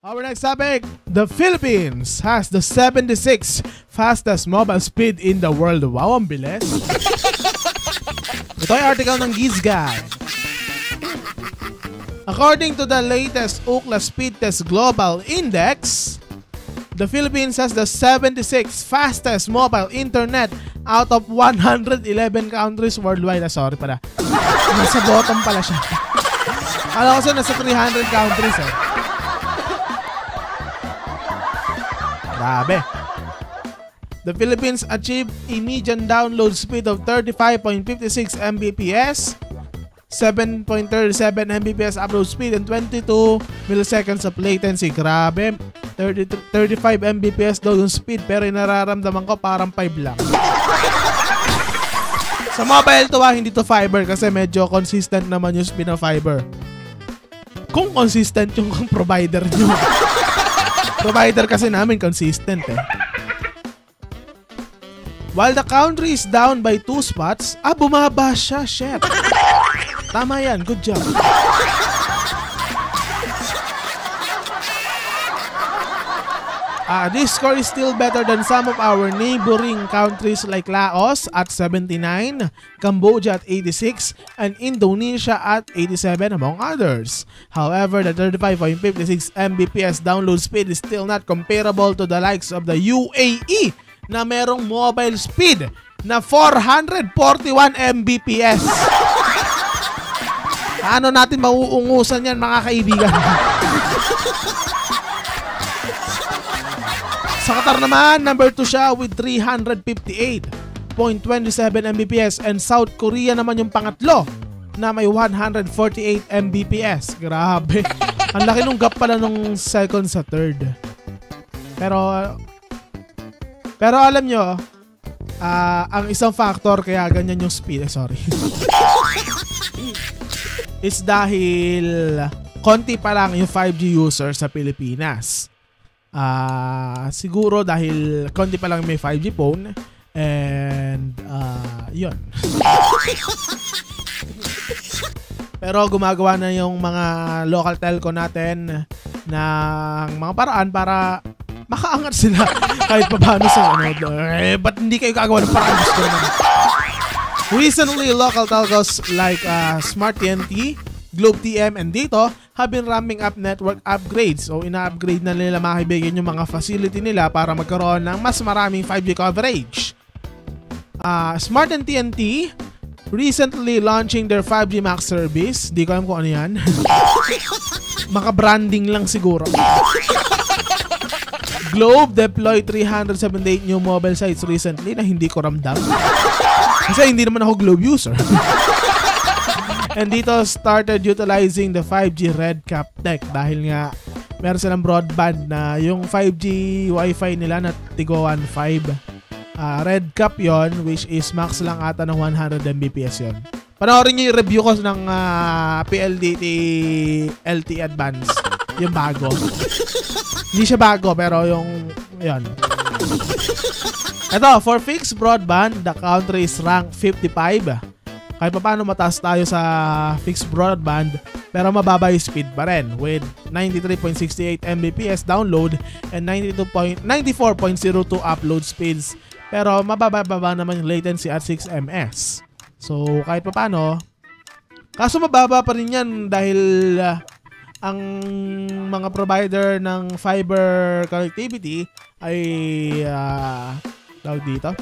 Our next topic, the Philippines has the 76th fastest mobile speed in the world. Wow, ang bilis. Ito ay article ng Gizguide. According to the latest Ookla Speed Test Global Index, the Philippines has the 76th fastest mobile internet out of 111 countries worldwide. Sorry pala. Nasa bottom pala siya. Alam ko nasa 300 countries eh. Grabe. The Philippines achieved a median download speed of 35.56 Mbps, 7.37 Mbps upload speed, and 22 milliseconds of latency. Grabe. 35 Mbps daw yung speed, pero nararamdaman ko parang 5 lang. Sa mobile to hindi to fiber kasi medyo consistent naman yung speed ng fiber. Kung consistent yung provider nyo. Provider kasi namin consistent eh. While the country is down by 2 spots, bumaba siya, shit. Tama yan, good job. This score is still better than some of our neighboring countries like Laos at 79, Cambodia at 86, and Indonesia at 87 among others. However, the 35.56 Mbps download speed is still not comparable to the likes of the UAE na merong mobile speed na 441 Mbps. Paano natin mauungusan yan, mga kaibigan? Sa Qatar naman, number 2 siya with 358.27 Mbps, and South Korea naman yung pangatlo na may 148 Mbps. Grabe. Ang laki nung gap pala nung second sa third. Pero alam nyo, ang isang factor kaya ganyan yung speed, is dahil konti pa lang yung 5G user sa Pilipinas. Siguro dahil konti pa lang may 5G phone, and yun. Pero gumagawa na yung mga local telco natin ng mga paraan para makaangat sila kahit pa paano sa ba't hindi kayo gagawa ng paraan? Gusto naman. Recently, local telcos like Smart TNT, Globe TM, and Dito have been ramping up network upgrades. So, ina-upgrade na nila, mga kaibigan, yung mga facility nila para magkaroon ng mas maraming 5G coverage. Smart and TNT recently launching their 5G Max service. Di ko alam kung ano yan. Maka-branding lang siguro. Globe deployed 378 new mobile sites recently na hindi ko ramdam. Kasi hindi naman ako Globe user. And dito started utilizing the 5G RedCap tech dahil nga meron silang broadband na yung 5G Wi-Fi nila na Tigo 1.5. RedCap yon, which is max lang ata ng 100 Mbps yon. Panoorin nyo yung review ko ng PLDT LTE Advance. Yung bago. Hindi siya bago pero yung yon. Ito, for fixed broadband, the country is ranked 55. Kahit pa paano mataas tayo sa fixed broadband, pero mababa yung speed pa rin with 93.68 Mbps download and 94.02 upload speeds. Pero mababa naman yung latency at 6 ms. So kahit pa paano, kaso mababa pa rin yan dahil ang mga provider ng fiber connectivity ay tawag dito,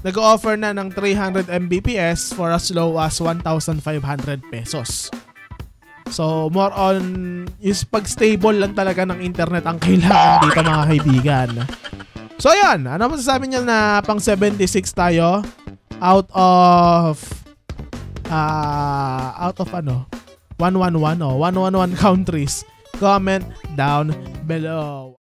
nag-offer na ng 300 Mbps for as low as 1,500 pesos. So, more on is pag-stable lang talaga ng internet ang kailangan dito, mga kaibigan. So, ayan. Ano masasabi niya na pang 76 tayo out of 111 countries? Comment down below.